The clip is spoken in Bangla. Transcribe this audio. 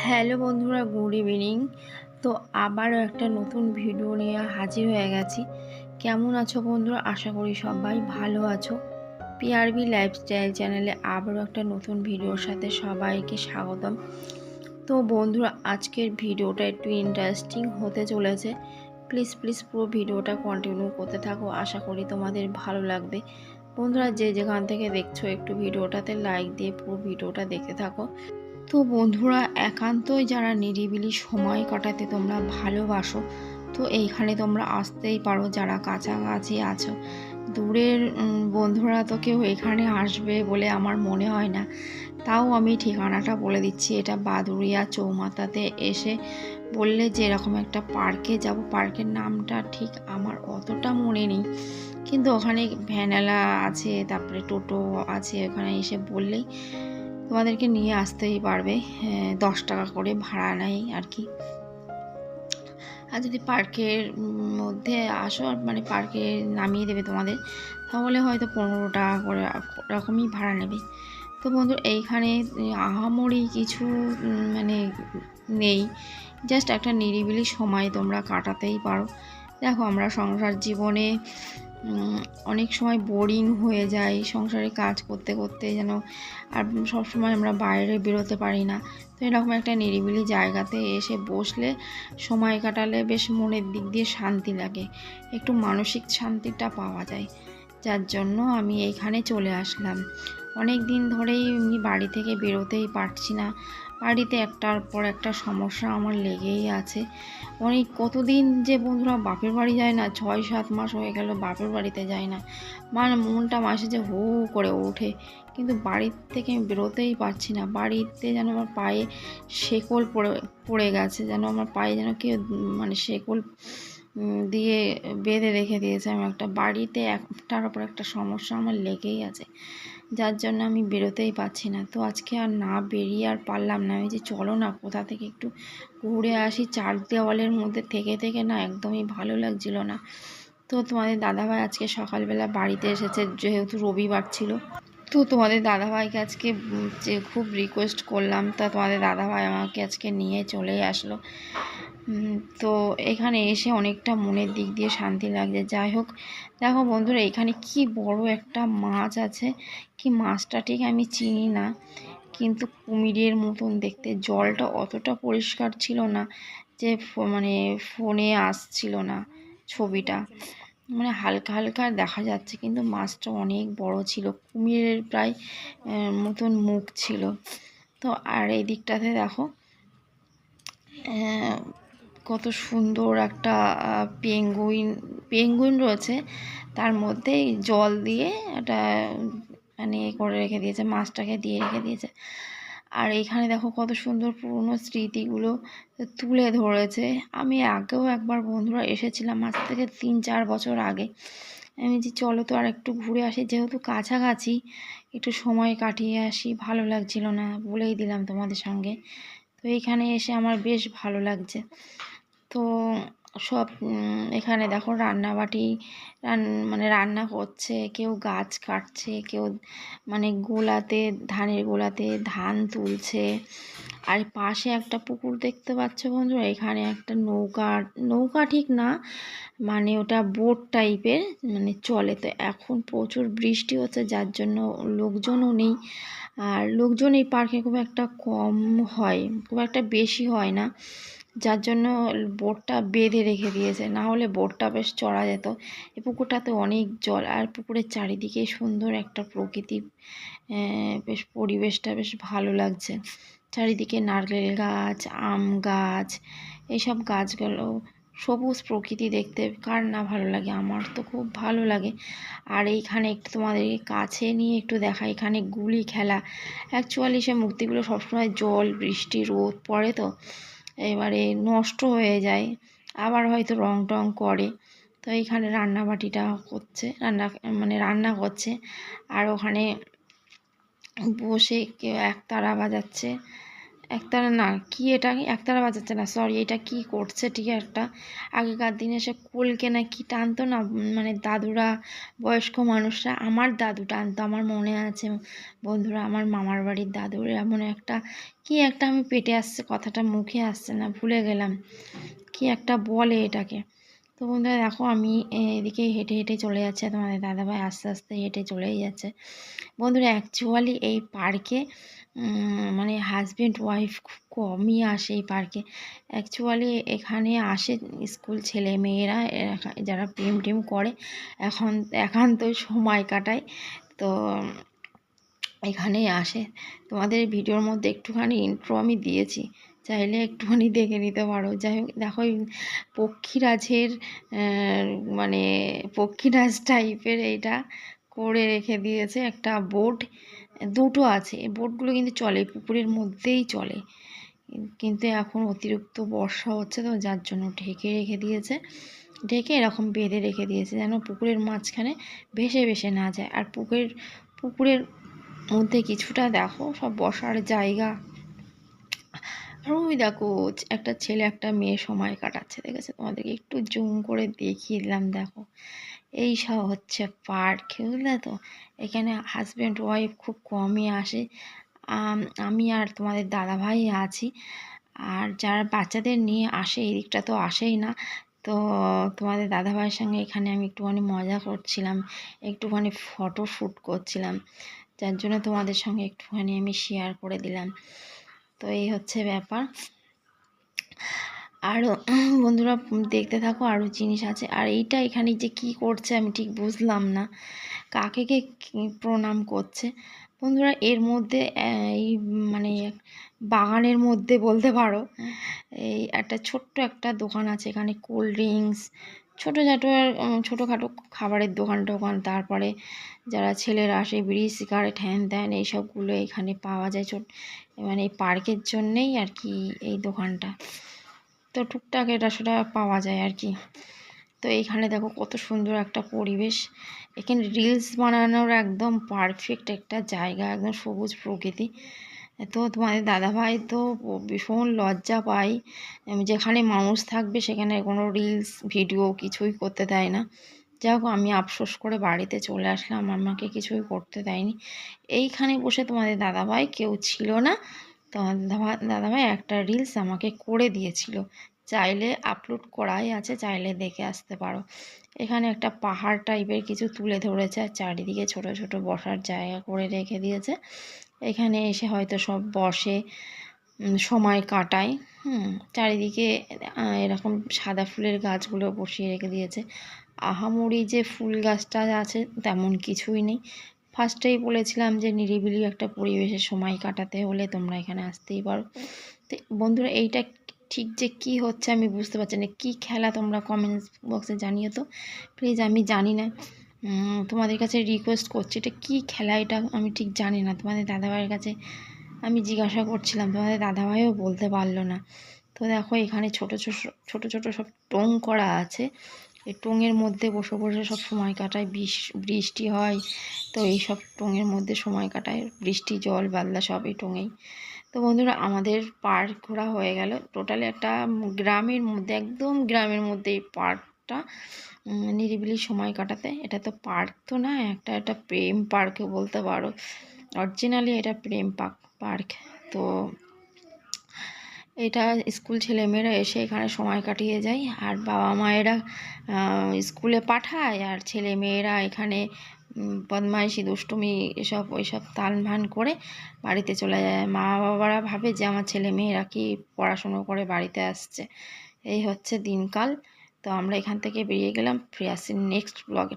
হ্যালো বন্ধুরা, গুড ইভিনিং। তো আবারও একটা নতুন ভিডিও নিয়ে হাজির হয়ে গেছি। কেমন আছো বন্ধুরা? আশা করি সবাই ভালো আছো। পিআরবি লাইফস্টাইল চ্যানেলে আবারও একটা নতুন ভিডিওর সাথে সবাইকে স্বাগতম। তো বন্ধুরা, আজকের ভিডিওটা একটু ইন্টারেস্টিং হতে চলেছে। প্লিজ পুরো ভিডিওটা কন্টিনিউ করতে থাকো, আশা করি তোমাদের ভালো লাগবে। বন্ধুরা, যে যেখান থেকে দেখছো একটু ভিডিওটাতে লাইক দিয়ে পুরো ভিডিওটা দেখতে থাকো। তো বন্ধুরা, একান্তই যারা নিরিবিলি সময় কাটাতে তোমরা ভালোবাসো, তো এইখানে তোমরা আসতেই পারো। যারা কাছাকাছি আছো, দূরের বন্ধুরা তো কেউ এখানে আসবে বলে আমার মনে হয় না। তাও আমি ঠিকানাটা বলে দিচ্ছি, এটা বাদুড়িয়া চৌমাথাতে এসে বললে যে এরকম একটা পার্কে যাব। পার্কের নামটা ঠিক আমার অতটা মনে নেই, কিন্তু ওখানে ভ্যানালা আছে, তারপরে টোটো আছে। ওখানে এসে বললেই তোমাদেরকে নিয়ে আসতেই পারবে। 10 টাকা করে ভাড়া নেয় আর কি। আর যদি পার্কের মধ্যে আসো, মানে পার্কে নামিয়ে দেবে তোমাদের, তাহলে হয়তো 15 টাকা করে রকমই ভাড়া নেবে। তো বন্ধু, এইখানে আহামরি কিছু মানে নেই, জাস্ট একটা নিরিবিলি সময় তোমরা কাটাতেই পারো। দেখো, আমরা সংসার জীবনে অনেক সময় বোরিং হয়ে যায় সংসারে কাজ করতে করতে, যেন আর সব সময় আমরা বাইরে বেরোতে পারি না। তো এরকম একটা নিরিবিলি জায়গাতে এসে বসলে, সময় কাটালে বেশ মনের দিক দিয়ে শান্তি লাগে, একটু মানসিক শান্তিটা পাওয়া যায়। যার জন্য আমি এইখানে চলে আসলাম। অনেক দিন ধরেই আমি বাড়ি থেকে বেরোতেই পারছি না। বাড়িতে একটার পর একটা সমস্যা আমার লেগেই আছে। কতদিন যে বন্ধুরা বাপের বাড়ি যায় না, 6-7 মাস হয়ে গেল বাপের বাড়িতে যায় না। মনটা মাসে যে হু হু করে ওঠে, কিন্তু বাড়ির থেকে আমি বেরোতেই পারছি না। বাড়িতে যেন আমার পায়ে শেকল পড়ে গেছে, যেন আমার পায়ে যেন কেউ শেকল দিয়ে বেঁধে রেখে দিয়েছে। আমি একটা বাড়িতে একটার ওপর একটা সমস্যা আমার লেগেই আছে, যার জন্য আমি বেরোতেই পারছি না। তো আজকে আর না বেরিয়ে আর পারলাম না। আমি যে চলো না, কোথা থেকে একটু ঘুরে আসি। চার দেওয়ালের মধ্যে থেকে থেকে না একদমই ভালো লাগছিল না। তো তোমাদের দাদাভাই আজকে সকালবেলা বাড়িতে এসেছে, যেহেতু রবিবার ছিল। তো তোমাদের দাদাভাইকে আজকে যে খুব রিকোয়েস্ট করলাম, তা তোমাদের দাদাভাই আমাকে আজকে নিয়ে চলেই আসলো। তো এখানে এসে অনেকটা মনের দিক দিয়ে শান্তি লাগছে। যাই হোক, দেখো বন্ধুরা, এখানে কি বড় একটা মাছ আছে। কি মাছটা ঠিক আমি চিনি না, কিন্তু কুমিরের মতন দেখতে। জলটা অতটা পরিষ্কার ছিল না যে ফোনে আসছিল না ছবিটা, হালকা হালকা দেখা যাচ্ছে, কিন্তু মাছটা অনেক বড় ছিল, কুমিরের প্রায় মতন মুখ ছিল। তো আর এই দিকটাতে দেখো কত সুন্দর একটা পেঙ্গুইন রয়েছে, তার মধ্যে জল দিয়ে একটা করে রেখে দিয়েছে, মাছটাকে দিয়ে রেখে দিয়েছে। আর এইখানে দেখো কত সুন্দর পুরনো স্মৃতিগুলো তুলে ধরেছে। আমি আগেও একবার বন্ধুরা এসেছিলাম, আজ থেকে 3-4 বছর আগে। আমি যে চলো তো আর একটু ঘুরে আসি, যেহেতু কাছাকাছি একটু সময় কাটিয়ে আসি। ভালো লাগছিল না, বলেই দিলাম তোমাদের সঙ্গে। তো এইখানে এসে আমার বেশ ভালো লাগছে। তো সব এখানে দেখো রান্নাবাটি রান্না করছে, কেউ গাছ কাটছে, কেউ ধানের গোলাতে ধান তুলছে। আর পাশে একটা পুকুর দেখতে পাচ্ছ বন্ধুরা। এখানে একটা নৌকা ঠিক না, ওটা বোট টাইপের চলে। তো এখন প্রচুর বৃষ্টি হচ্ছে, যার জন্য লোকজনও নেই। আর লোকজন এই পার্কে খুব একটা কম হয়, খুব একটা বেশি হয় না, যার জন্য বোটটা বেঁধে রেখে দিয়েছে, না হলে বোটটা বেশ চড়া যেত। এই পুকুরটাতে অনেক জল, আর পুকুরের চারিদিকে সুন্দর একটা প্রকৃতি, বেশ পরিবেশটা বেশ ভালো লাগছে। চারিদিকে নারকেল গাছ, আম গাছ, এইসব গাছগুলো, সবুজ প্রকৃতি দেখতে কার না ভালো লাগে, আমার তো খুব ভালো লাগে। আর এইখানে একটু তোমাদেরকে কাছে নিয়ে একটু দেখা, এখানে গুলি খেলা। অ্যাকচুয়ালি সে মূর্তিগুলো সবসময় জল, বৃষ্টি, রোদ পড়ে, তো এবারে নষ্ট হয়ে যায়, আবার হয়তো রং টং করে। তো এইখানে রান্নাবাটিটা করছে, রান্না করছে। আর ওখানে বসে কেউ একতারা বাজাচ্ছে, একতারা না, কি এটা একতারা বাজাচ্ছে না, সরি, এটা কি করছে ঠিক একটা। আগেকার দিনে সে কুলকে না কি টানতো না, মানে দাদুরা, বয়স্ক মানুষরা, আমার দাদু টানতো, আমার মনে আছে বন্ধুরা, আমার মামার বাড়ির দাদুর এমন একটা কি একটা, আমি পেটে আসছে কথাটা, মুখে আসছে না, ভুলে গেলাম কি একটা বলে এটাকে। তো বন্ধুরা দেখো আমি এদিকে হেঁটে হেঁটে চলে যাচ্ছে, তোমাদের দাদাভাই আস্তে আস্তে হেঁটে চলেই যাচ্ছে। বন্ধুরা অ্যাকচুয়ালি এই পার্কে মানে হাজব্যান্ড ওয়াইফ খুব কমই আসে এই পার্কে। অ্যাকচুয়ালি এখানে আসে স্কুল ছেলে মেয়েরা, যারা প্রেম টেম করে, এখন একান্তই সময় কাটায়। তো এখানেই আসে। তোমাদের ভিডিওর মধ্যে একটুখানি ইন্ট্রো আমি দিয়েছি, চাইলে একটুখানি দেখে নিতে পারো। যাই হোক দেখো পক্ষীরাজের মানে পক্ষীরাজ টাইপের এইটা করে রেখে দিয়েছে একটা বোট, দুটো আছে, এই বোটগুলো কিন্তু চলে, পুকুরের মধ্যেই চলে, কিন্তু এখন অতিরিক্ত বর্ষা হচ্ছে তো যার জন্য ঢেকে রেখে দিয়েছে, ঢেকে এরকম বেঁধে রেখে দিয়েছে যেন পুকুরের মাঝখানে ভেসে ভেসে না যায়। আর পুকুরের মধ্যে কিছুটা দেখো সব বসার জায়গা। আর ওই দেখো একটা ছেলে একটা মেয়ে সময় কাটাচ্ছে, দেখেছো, তোমাদেরকে একটু জুম করে দেখিয়ে দিলাম। দেখো এই সব হচ্ছে পার্ক, বুঝলে তো। এখানে হাজব্যান্ড ওয়াইফ খুব কমই আসে, আমি আর তোমাদের দাদাভাই আছি। আর যারা বাচ্চাদের নিয়ে আসে এই দিকটা তো আসেই না। তো তোমাদের দাদাভাইয়ের সঙ্গে এখানে আমি একটুখানি মজা করছিলাম, একটুখানি ফটো শ্যুট করছিলাম, যার জন্য তোমাদের সঙ্গে একটুখানি আমি শেয়ার করে দিলাম। তো এই হচ্ছে ব্যাপার। আরও বন্ধুরা দেখতে থাকো, আরও জিনিস আছে। আর এইটা এখানে যে কি করছে আমি ঠিক বুঝলাম না, কাকে কে প্রণাম করছে। বন্ধুরা এর মধ্যে এই মানে বাগানের মধ্যে বলতে পারো, এই একটা ছোট্ট একটা দোকান আছে, এখানে কোল্ড ড্রিঙ্কস, ছোটোখাটো ছোটোখাটো খাবারের দোকান টোকান, তারপরে যারা ছেলেরা আসে বিড়ি সিগারেট হ্যান ত্যান এইসবগুলো এখানে পাওয়া যায়। মানে এই পার্কের জন্যেই আর কি এই দোকানটা, তো টুকটাক এটা সেটা পাওয়া যায় আর কি। তো এইখানে দেখো কত সুন্দর একটা পরিবেশ, এখানে রিলস বানানোর একদম পারফেক্ট একটা জায়গা, একদম সবুজ প্রকৃতি। তো তোমাদের দাদাভাই তো ভীষণ লজ্জা পায়, যেখানে মানুষ থাকবে সেখানে কোনো রিলস ভিডিও কিছুই করতে দেয় না। যাই হোক আমি আফসোস করে বাড়িতে চলে আসলাম, আমাকে কিছুই করতে দেয়নি। এইখানে বসে তোমাদের দাদাভাই কেউ ছিল না, তোমার দাদাভাই একটা রিলস আমাকে করে দিয়েছিল, চাইলে আপলোড করাই আছে, চাইলে দেখে আসতে পারো। এখানে একটা পাহাড় টাইপের কিছু তুলে ধরেছে, আর চারিদিকে ছোট ছোট বসার জায়গা করে রেখে দিয়েছে। এখানে এসে হয়তো সব বসে, সময় কাটায়। চারিদিকে এরকম সাদা ফুলের গাছগুলো বসিয়ে রেখে দিয়েছে। আহামরি যে ফুল গাছটা আছে তেমন কিছুই নেই। ফার্স্টেই বলেছিলাম যে নিরিবিলি একটা পরিবেশে সময় কাটাতে হলে তোমরা এখানে আসতেই পারো। তো বন্ধুরা এইটা ঠিক যে কি হচ্ছে আমি বুঝতে পারছি না, কী খেলা তোমরা কমেন্টস বক্সে জানিও তো প্লিজ, আমি জানি না। তোমাদের কাছে রিকোয়েস্ট করছি, এটা কী খেলা এটা আমি ঠিক জানি না। তোমাদের দাদাভাইয়ের কাছে আমি জিজ্ঞাসা করছিলাম, তোমাদের দাদাভাইও বলতে পারলো না। তো দেখো এখানে ছোট ছোট ছোট ছোট সব টোং করা আছে, এই টোঙের মধ্যে বসে বসে সব সময় কাটায়, বৃষ্টি হয় তো এই সব টোঙের মধ্যে সময় কাটায়, বৃষ্টি জল বাদলা সব এই টোঙেই। তো বন্ধুরা আমাদের পার্ক ঘোরা হয়ে গেল, টোটালি একটা গ্রামের মধ্যে, একদম গ্রামের মধ্যে এই পার্কটা, নিরিবিলি সময় কাটাতে। এটা তো পার্ক তো না, একটা প্রেম পার্কও বলতে পারো, অরিজিনালি এটা প্রেম পার্ক। তো এটা স্কুল ছেলেমেয়েরা এসে এখানে সময় কাটিয়ে যায়, আর বাবা মায়েরা স্কুলে পাঠায়, আর ছেলে মেয়েরা এখানে বদমাইশি দুষ্টুমি এসব ওইসব তাল ভান করে বাড়িতে চলে যায়। মা বাবারা ভাবে যে আমার ছেলে মেয়েরা কি পড়াশুনো করে বাড়িতে আসছে। এই হচ্ছে দিনকাল। তো আমরা এখান থেকে বেরিয়ে গেলাম, ফিরে আসছি নেক্সট ব্লগে।